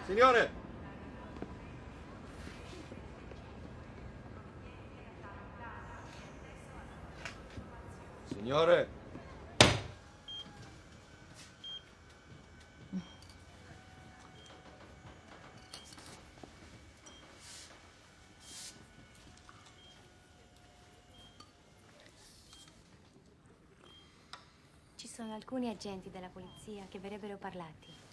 Signore! Signore! Ci sono alcuni agenti della polizia che verrebbero parlati.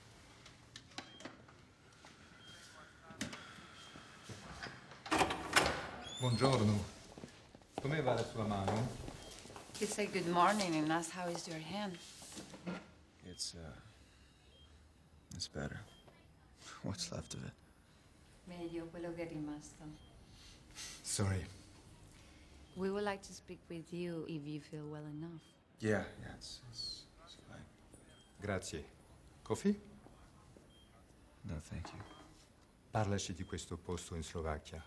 Buongiorno. Come va la sua mano? You say good morning and ask how is your hand. It's better. What's left of it? Meglio quello che è rimasto. Sorry. We would like to speak with you if you feel well enough. Yeah, it's fine. Grazie. Coffee? No, thank you. Parlaci di questo posto in Slovacchia.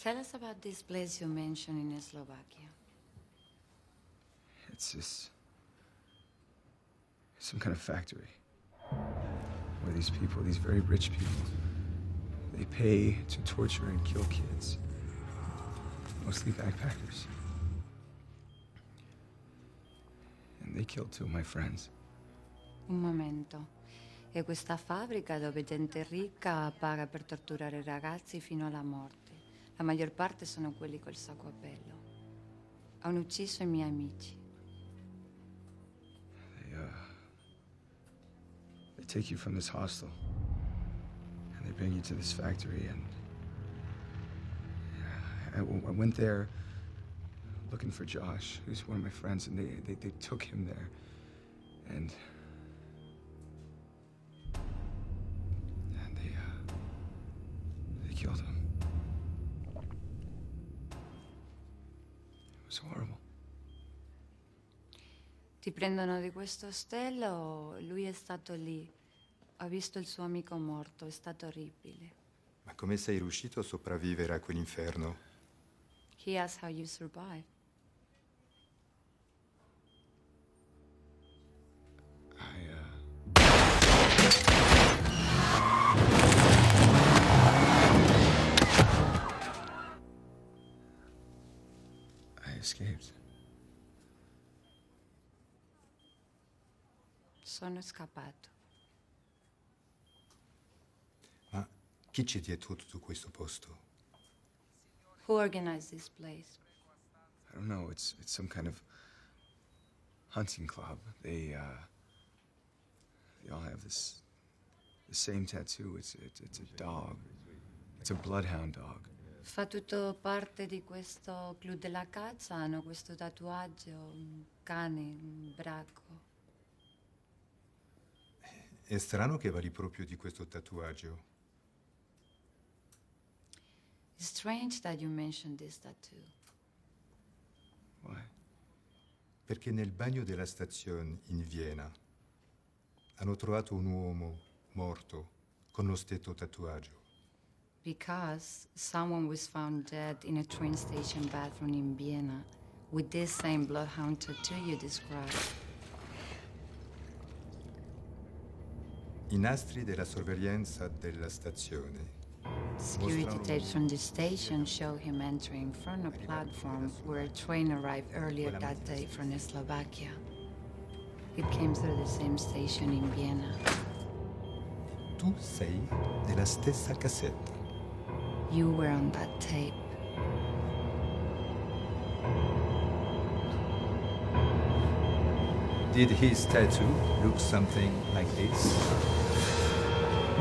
Tell us about this place you mentioned in Slovakia. It's some kind of factory. Where these people, these very rich people, they pay to torture and kill kids. Mostly backpackers. And they killed two of my friends. Un momento. È questa fabbrica dove gente ricca paga per torturare i ragazzi fino alla morte. La maggior parte sono quelli col sacco a pelo. Hanno ucciso i miei amici. They take you from this hostel, and they bring you to this factory, and I went there looking for Josh, who's one of my friends, and they took him there, and they killed him. It was horrible. Ti prendono di questo ostello, lui è stato lì. Ha visto il suo amico morto, è stato orribile. Ma come sei riuscito a sopravvivere a quell'inferno? He asked how you survived. I escaped. Sono scappato. Ma chi c'è dietro tutto questo posto? Who organized this place? I don't know. It's some kind of hunting club. They all have the same tattoo. It's a dog. It's a bloodhound dog. Fa tutto parte di questo club della caccia, hanno questo tatuaggio, un cane, un bracco. È strano che parli proprio di questo tatuaggio. It's strange that you mentioned this tattoo. Why? Perché nel bagno della stazione in Vienna hanno trovato un uomo morto con lo stesso tatuaggio. Because someone was found dead in a train station bathroom in Vienna with this same bloodhound tattoo you described. I nastri della sorveglianza della stazione Security tapes from the station show him entering from a platform where a train arrived earlier that day from Slovakia. It came through the same station in Vienna. Tu sei nella stessa cassetta. You were on that tape. Did his tattoo look something like this?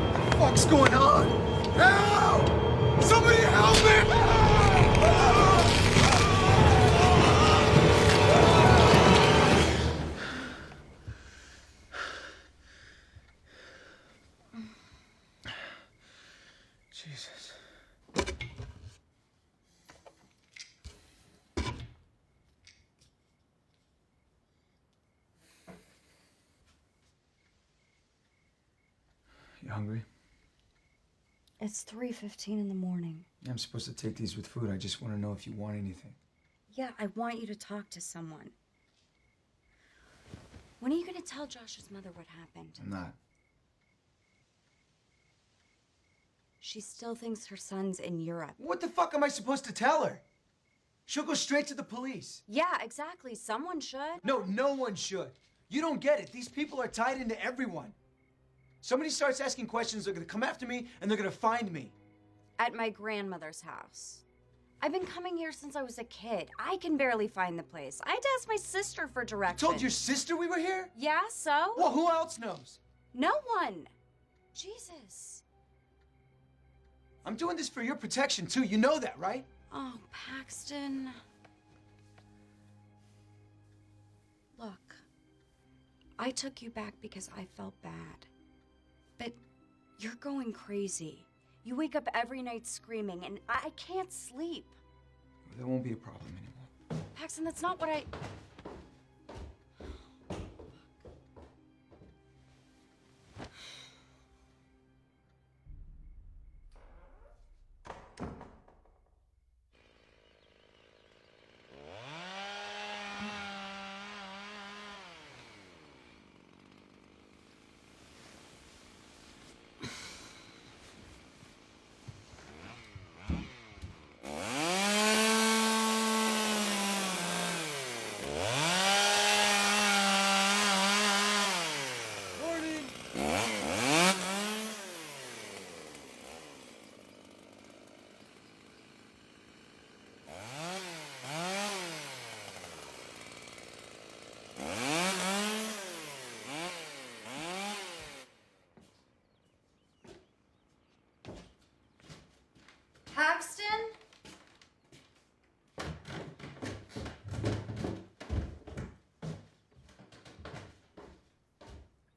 What the fuck's going on? Help! Somebody help me! Jesus. You hungry? It's 3:15 in the morning. Yeah, I'm supposed to take these with food. I just want to know if you want anything. Yeah, I want you to talk to someone. When are you going to tell Josh's mother what happened? I'm not. She still thinks her son's in Europe. What the fuck am I supposed to tell her? She'll go straight to the police. Yeah, exactly. Someone should. No, no one should. You don't get it. These people are tied into everyone. Somebody starts asking questions, they're gonna come after me, and they're gonna find me. At my grandmother's house. I've been coming here since I was a kid. I can barely find the place. I had to ask my sister for directions. Told your sister we were here? Yeah, so? Well, who else knows? No one. Jesus. I'm doing this for your protection, too. You know that, right? Oh, Paxton. Look, I took you back because I felt bad. But you're going crazy. You wake up every night screaming, and I can't sleep. There won't be a problem anymore. Paxton, that's not what I...